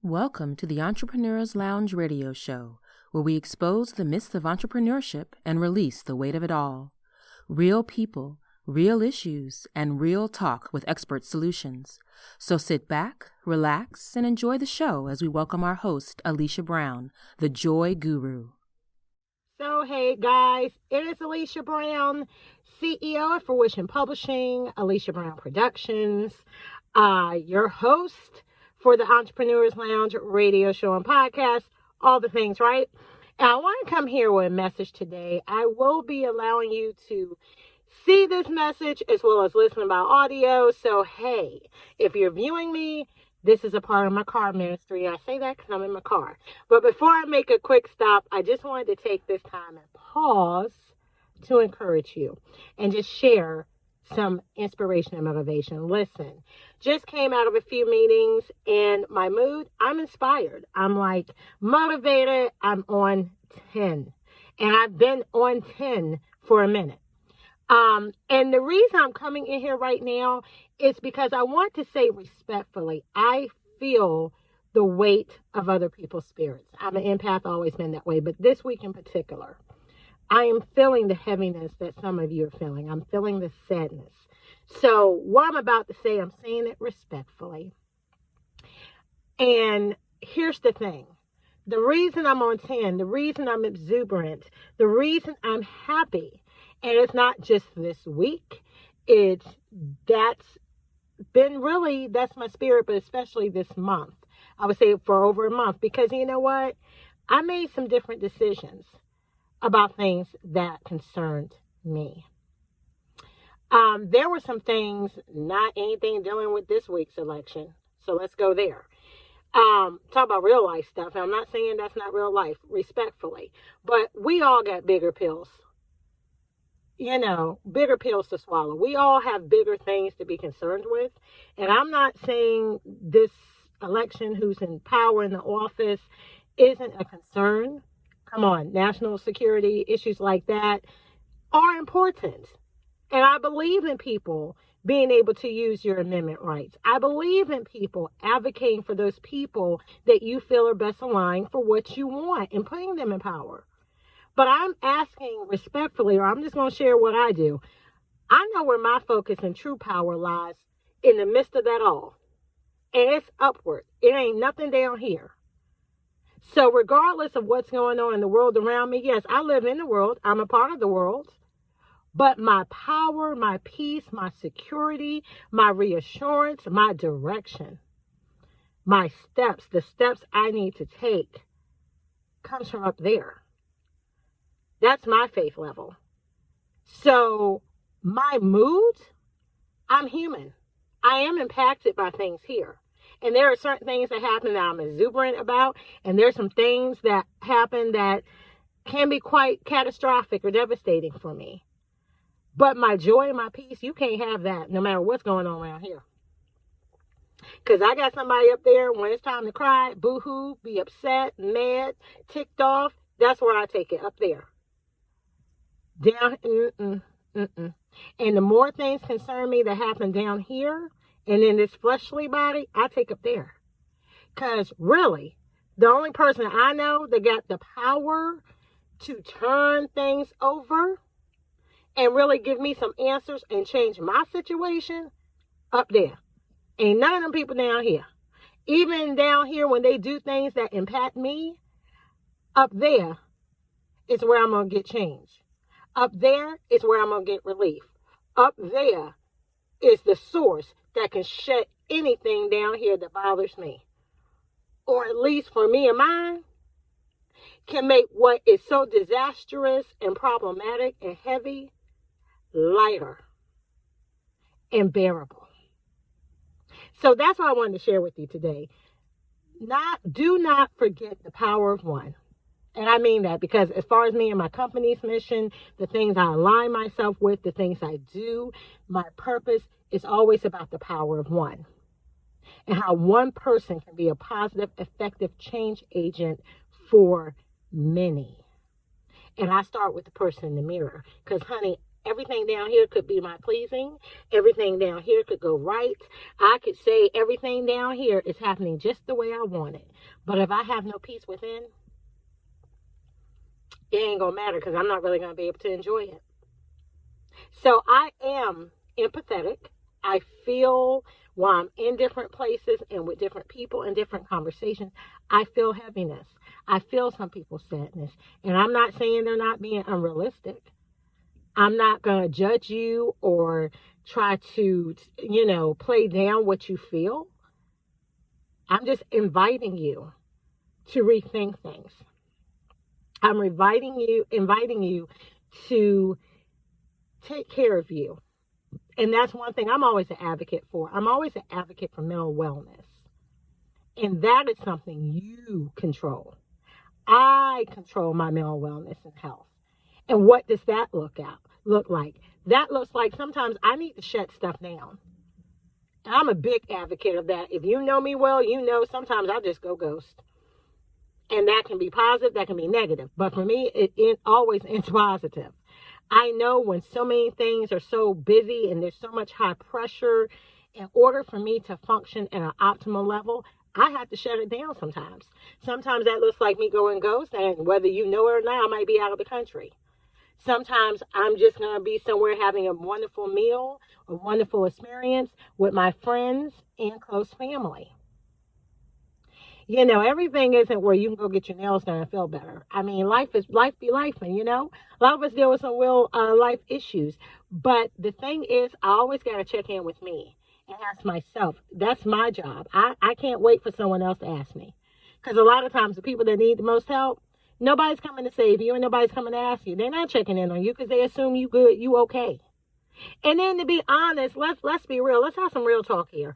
Welcome to the Entrepreneur's Lounge radio show, where we expose the myths of entrepreneurship and release the weight of it all. Real people, real issues, and real talk with expert solutions. So sit back, relax, and enjoy the show as we welcome our host, Alicia Brown, the Joy Guru. So, hey guys, it is Alicia Brown, CEO of Fruition Publishing, Alicia Brown Productions, your host for the Entrepreneurs Lounge radio show and podcast, all the things, right? And I want to come here with a message today. I will be allowing you to see this message as well as listen by audio. So, hey, if you're viewing me, this is a part of my car ministry. I say that because I'm in my car. But before I make a quick stop, I just wanted to take this time and pause to encourage you and just share some inspiration and motivation. Listen, just came out of a few meetings and my mood, I'm inspired. I'm like motivated. I'm on 10 and I've been on 10 for a minute. And the reason I'm coming in here right now is because I want to say respectfully, I feel the weight of other people's spirits. I'm an empath, always been that way, but this week in particular, I am feeling the heaviness that some of you are feeling. I'm feeling the sadness. So what I'm about to say, I'm saying it respectfully. And here's the thing. The reason I'm on 10, the reason I'm exuberant, the reason I'm happy, and it's not just this week, that's my spirit, but especially this month. I would say for over a month, because you know what? I made some different decisions about things that concerned me. There were some things, not anything dealing with this week's election. So let's go there. Talk about real life stuff. And I'm not saying that's not real life, respectfully. But we all got bigger pills. Bigger pills to swallow. We all have bigger things to be concerned with. And I'm not saying this election, who's in power in the office, isn't a concern. Come on, national security issues like that are important. And I believe in people being able to use your amendment rights. I believe in people advocating for those people that you feel are best aligned for what you want and putting them in power. But I'm asking respectfully, or I'm just going to share what I do. I know where my focus and true power lies in the midst of that all. And it's upward. It ain't nothing down here. So regardless of what's going on in the world around me, yes, I live in the world. I'm a part of the world. But my power, my peace, my security, my reassurance, my direction, my steps, the steps I need to take comes from up there. That's my faith level. So my mood, I'm human. I am impacted by things here. And there are certain things that happen that I'm exuberant about. And there's some things that happen that can be quite catastrophic or devastating for me. But my joy and my peace, you can't have that no matter what's going on around here. Because I got somebody up there when it's time to cry, boo-hoo, be upset, mad, ticked off. That's where I take it, up there. Down, And the more things concern me that happen down here and in this fleshly body, I take up there. Because really, the only person I know that got the power to turn things over and really give me some answers and change my situation, up there. Ain't none of them people down here. Even down here when they do things that impact me, up there is where I'm going to get change. Up there is where I'm going to get relief. Up there is the source that can shut anything down here that bothers me. Or at least for me and mine, can make what is so disastrous and problematic and heavy lighter and bearable. So that's what I wanted to share with you today. Do not forget the power of one. And I mean that because as far as me and my company's mission, the things I align myself with, the things I do, my purpose is always about the power of one. And how one person can be a positive, effective change agent for many. And I start with the person in the mirror. Because, honey, Everything down here could be my pleasing. Everything down here could go right. I could say everything down here is happening just the way I want it. But if I have no peace within, it ain't going to matter because I'm not really going to be able to enjoy it. So I am empathetic. I feel while I'm in different places and with different people and different conversations, I feel heaviness. I feel some people's sadness. And I'm not saying they're not being unrealistic. I'm not going to judge you or try to, play down what you feel. I'm just inviting you to rethink things. I'm inviting you to take care of you. And that's one thing I'm always an advocate for. I'm always an advocate for mental wellness. And that is something you control. I control my mental wellness and health. And what does that look like? That looks like sometimes I need to shut stuff down. And I'm a big advocate of that. If you know me well, you know sometimes I just go ghost. And that can be positive, that can be negative. But for me, it always ends positive. I know when so many things are so busy and there's so much high pressure, in order for me to function at an optimal level, I have to shut it down sometimes. Sometimes that looks like me going ghost, and whether you know it or not, I might be out of the country. Sometimes I'm just going to be somewhere having a wonderful meal, a wonderful experience with my friends and close family. Everything isn't where you can go get your nails done and feel better. I mean, life be life, and a lot of us deal with some real life issues. But the thing is, I always got to check in with me and ask myself. That's my job. I can't wait for someone else to ask me. Because a lot of times the people that need the most help, nobody's coming to save you and nobody's coming to ask you. They're not checking in on you because they assume you good, you okay. And then to be honest, let's be real. Let's have some real talk here.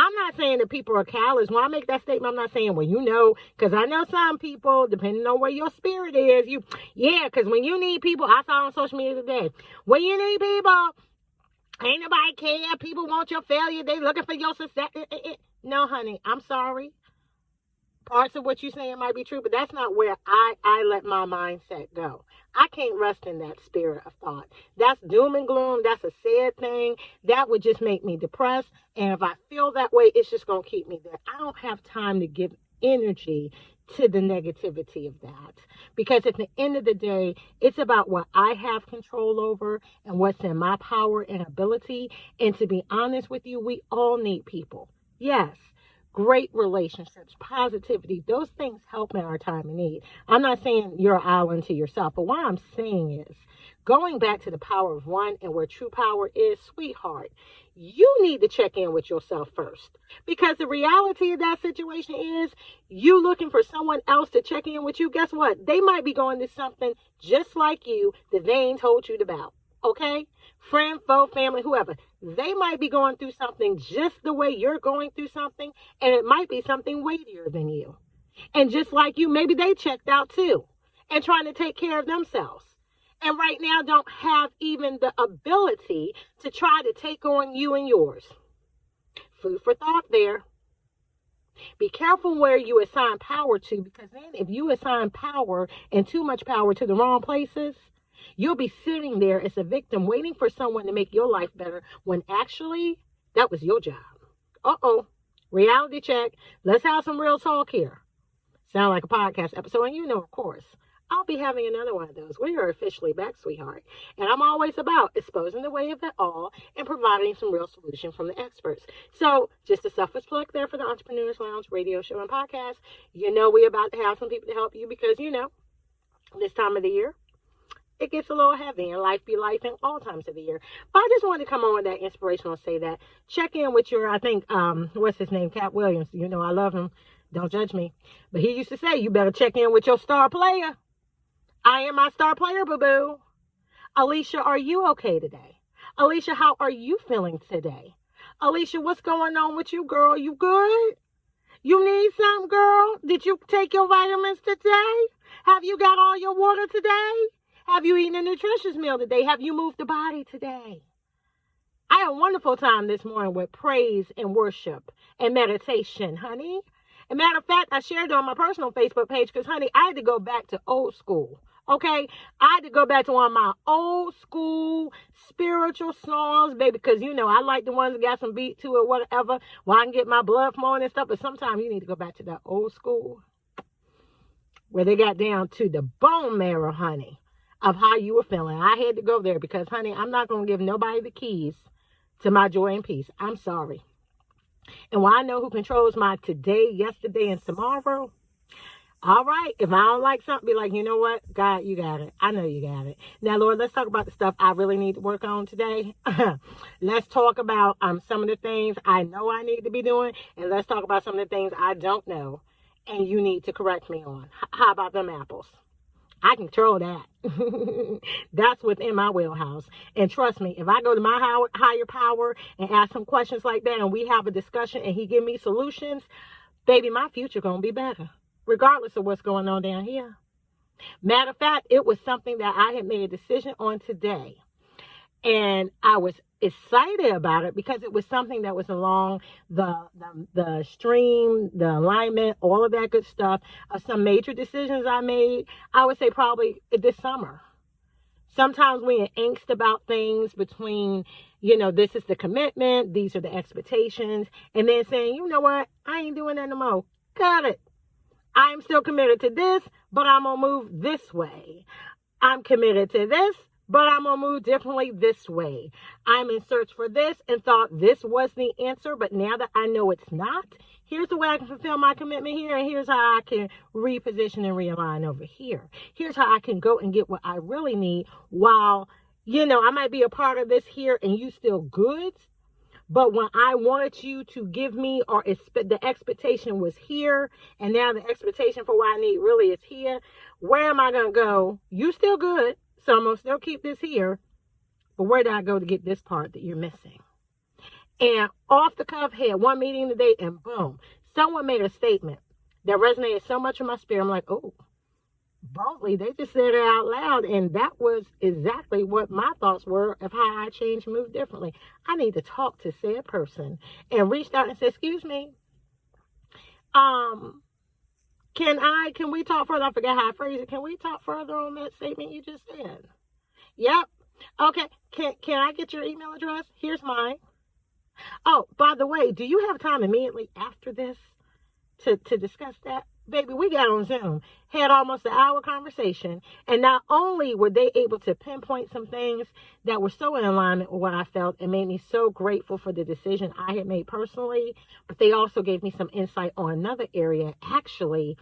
I'm not saying that people are callous. When I make that statement, I'm not saying, because I know some people, depending on where your spirit is, because when you need people, I saw on social media today, when you need people, ain't nobody care. People want your failure. They looking for your success. No, honey, I'm sorry. Parts of what you're saying might be true, but that's not where I let my mindset go. I can't rest in that spirit of thought. That's doom and gloom. That's a sad thing. That would just make me depressed. And if I feel that way, it's just going to keep me there. I don't have time to give energy to the negativity of that. Because at the end of the day, it's about what I have control over and what's in my power and ability. And to be honest with you, we all need people. Yes. Great relationships, positivity, those things help in our time of need. I'm not saying you're an island to yourself, but what I'm saying is going back to the power of one and where true power is, sweetheart, you need to check in with yourself first. Because the reality of that situation is you looking for someone else to check in with you. Guess what? They might be going to something just like you that they ain't told you about. Okay? Friend, foe, family, whoever. They might be going through something just the way you're going through something, and it might be something weightier than you. And just like you, maybe they checked out too and trying to take care of themselves. And right now don't have even the ability to try to take on you and yours. Food for thought there. Be careful where you assign power to, because then if you assign power and too much power to the wrong places, you'll be sitting there as a victim waiting for someone to make your life better when actually that was your job. Uh-oh. Reality check. Let's have some real talk here. Sound like a podcast episode. And of course, I'll be having another one of those. We are officially back, sweetheart. And I'm always about exposing the way of it all and providing some real solution from the experts. So just a selfish plug there for the Entrepreneurs Lounge radio show and podcast. We're about to have some people to help you because, this time of the year, it gets a little heavy and life be life in all times of the year. But I just wanted to come on with that inspirational and say that. Check in with your, I think, what's his name? Cat Williams. I love him. Don't judge me. But he used to say, you better check in with your star player. I am my star player, boo-boo. Alicia, are you okay today? Alicia, how are you feeling today? Alicia, what's going on with you, girl? You good? You need some, girl? Did you take your vitamins today? Have you got all your water today? Have you eaten a nutritious meal today? Have you moved the body today? I had a wonderful time this morning with praise and worship and meditation, honey. As a matter of fact, I shared it on my personal Facebook page because, honey, I had to go back to old school. Okay, I had to go back to one of my old school spiritual songs, baby, because I like the ones that got some beat to it, whatever. Well, I can get my blood flowing and stuff, but sometimes you need to go back to that old school where they got down to the bone marrow, honey, of how you were feeling. I had to go there because, honey, I'm not going to give nobody the keys to my joy and peace. I'm sorry. And when I know who controls my today, yesterday, and tomorrow, all right, if I don't like something, be like, you know what? God, you got it. I know you got it. Now, Lord, let's talk about the stuff I really need to work on today. Let's talk about some of the things I know I need to be doing, and let's talk about some of the things I don't know, and you need to correct me on. How about them apples? I can control that. That's within my wheelhouse. And trust me, if I go to my higher power and ask him questions like that, and we have a discussion, and he give me solutions, baby, my future gonna be better, regardless of what's going on down here. Matter of fact, it was something that I had made a decision on today. And I was excited about it because it was something that was along the stream, the alignment, all of that good stuff of some major decisions I made, I would say probably this summer. Sometimes we are angst about things between, this is the commitment, these are the expectations, and then saying, you know what, I ain't doing that no more. Got it. I'm still committed to this, but I'm going to move this way. I'm committed to this, but I'm going to move differently this way. I'm in search for this and thought this was the answer, but now that I know it's not, here's the way I can fulfill my commitment here, and here's how I can reposition and realign over here. Here's how I can go and get what I really need while, I might be a part of this here and you still good. But when I wanted you to give me, or the expectation was here, and now the expectation for what I need really is here, where am I going to go? You still good, so I'm going to still keep this here. But where do I go to get this part that you're missing? And off the cuff, had one meeting today, and boom, someone made a statement that resonated so much in my spirit. I'm like, oh, boldly, they just said it out loud, and that was exactly what my thoughts were of how I change and move differently. I need to talk to said person, and reached out and said, excuse me, can we talk further? I forgot how I phrased it. Can we talk further on that statement you just said? Yep. Okay. Can I get your email address? Here's mine. Oh, by the way, do you have time immediately after this to discuss that? Baby, we got on Zoom, had almost an hour conversation, and not only were they able to pinpoint some things that were so in alignment with what I felt and made me so grateful for the decision I had made personally, but they also gave me some insight on another area. Actually,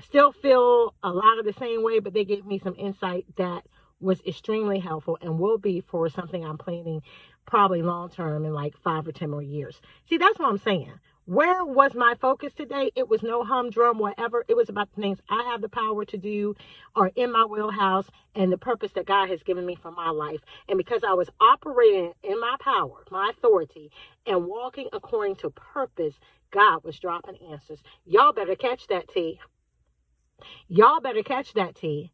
still feel a lot of the same way, but they gave me some insight that was extremely helpful and will be for something I'm planning probably long term in like 5 or 10 more years. See, that's what I'm saying. Where was my focus today? It was no humdrum, whatever. It was about the things I have the power to do or in my wheelhouse and the purpose that God has given me for my life. And because I was operating in my power, my authority, and walking according to purpose, God was dropping answers. Y'all better catch that tea. Y'all better catch that tea.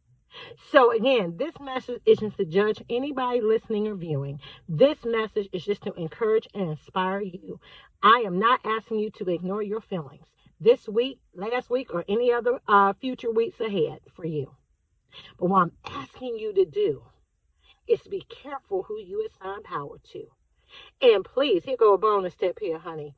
So again, this message isn't to judge anybody listening or viewing. This message is just to encourage and inspire you. I am not asking you to ignore your feelings this week, last week, or any other future weeks ahead for you. But what I'm asking you to do is to be careful who you assign power to. And please, here go a bonus tip here, honey.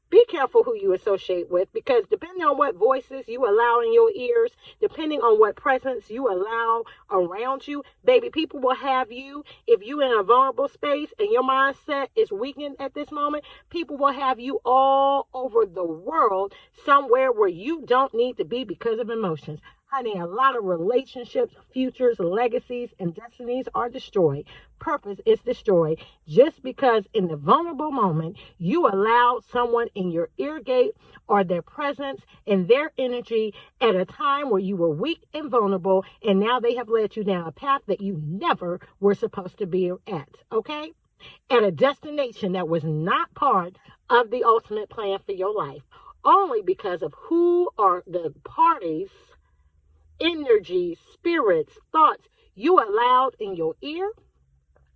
Be careful who you associate with, because depending on what voices you allow in your ears, depending on what presence you allow around you, baby, people will have you, if you're in a vulnerable space and your mindset is weakened at this moment, people will have you all over the world, somewhere where you don't need to be because of emotions. Honey, a lot of relationships, futures, legacies, and destinies are destroyed. Purpose is destroyed just because in the vulnerable moment, you allowed someone in your ear gate or their presence and their energy at a time where you were weak and vulnerable, and now they have led you down a path that you never were supposed to be at, okay? At a destination that was not part of the ultimate plan for your life, only because of who are the parties, energy, spirits, thoughts you allowed in your ear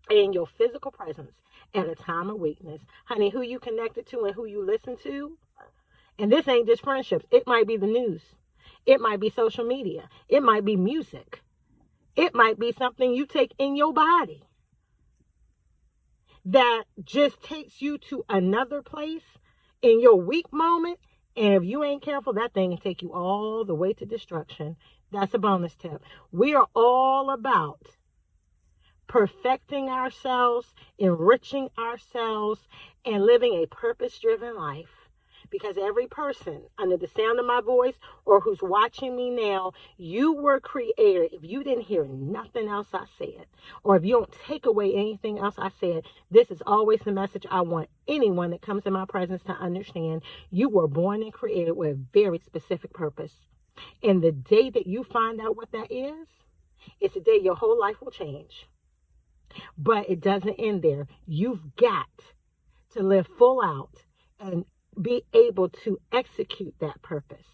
and your physical presence at a time of weakness. Honey, who you connected to and who you listen to. And this ain't just friendships. It might be the news. It might be social media. It might be music. It might be something you take in your body that just takes you to another place in your weak moment. And if you ain't careful, that thing can take you all the way to destruction. That's a bonus tip. We are all about perfecting ourselves, enriching ourselves, and living a purpose-driven life. Because every person under the sound of my voice or who's watching me now, you were created. If you didn't hear nothing else I said, or if you don't take away anything else I said, this is always the message I want anyone that comes in my presence to understand. You were born and created with a very specific purpose. And the day that you find out what that is, it's the day your whole life will change. But it doesn't end there. You've got to live full out and be able to execute that purpose.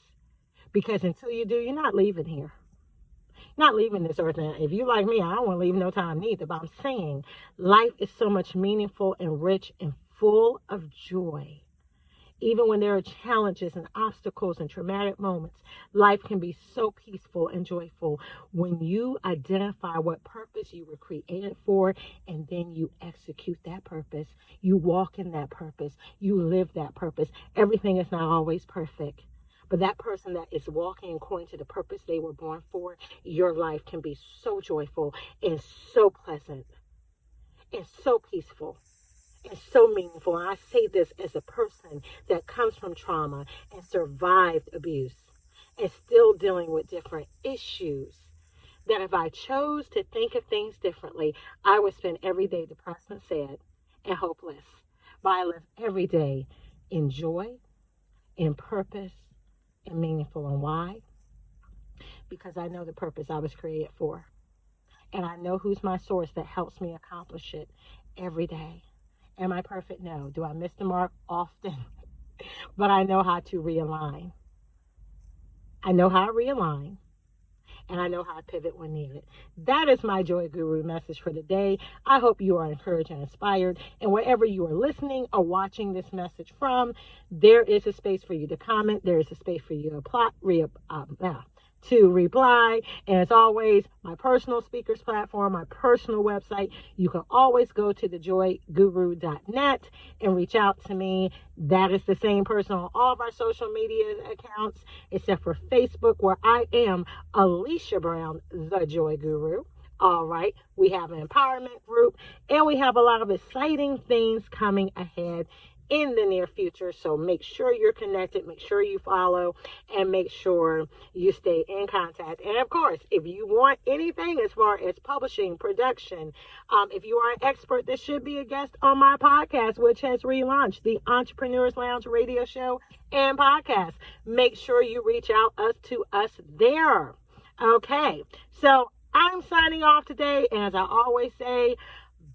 Because until you do, you're not leaving here. Not leaving this earth. And if you like me, I don't want to leave no time neither. But I'm saying life is so much meaningful and rich and full of joy. Even when there are challenges and obstacles and traumatic moments, life can be so peaceful and joyful when you identify what purpose you were created for, and then you execute that purpose. You walk in that purpose. You live that purpose. Everything is not always perfect, but that person that is walking according to the purpose they were born for, your life can be so joyful and so pleasant and so peaceful. It's so meaningful. And I say this as a person that comes from trauma and survived abuse and still dealing with different issues, that if I chose to think of things differently, I would spend every day depressed and sad and hopeless. But I live every day in joy, in purpose, and meaningful. And why? Because I know the purpose I was created for. And I know who's my source that helps me accomplish it every day. Am I perfect? No. Do I miss the mark? Often. But I know how to realign. I know how to realign. And I know how to pivot when needed. That is my Joy Guru message for the day. I hope you are encouraged and inspired. And wherever you are listening or watching this message from, there is a space for you to comment. There is a space for you to reply. And as always, my personal speakers platform, my personal website, you can always go to thejoyguru.net and reach out to me. That is the same person on all of our social media accounts, except for Facebook, where I am Alicia Brown, the Joy Guru. All right, we have an empowerment group, and we have a lot of exciting things coming ahead in the near future. So make sure you're connected, make sure you follow, and make sure you stay in contact. And of course, if you want anything as far as publishing, production, if you are an expert that should be a guest on my podcast, which has relaunched, the Entrepreneurs Lounge radio show and podcast, make sure you reach out to us there. Okay, so I'm signing off today, and as I always say,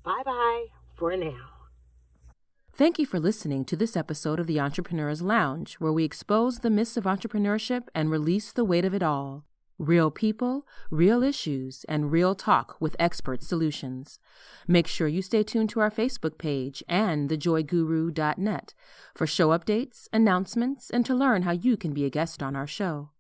bye-bye for now. Thank you for listening to this episode of the Entrepreneurs Lounge, where we expose the myths of entrepreneurship and release the weight of it all. Real people, real issues, and real talk with expert solutions. Make sure you stay tuned to our Facebook page and thejoyguru.net for show updates, announcements, and to learn how you can be a guest on our show.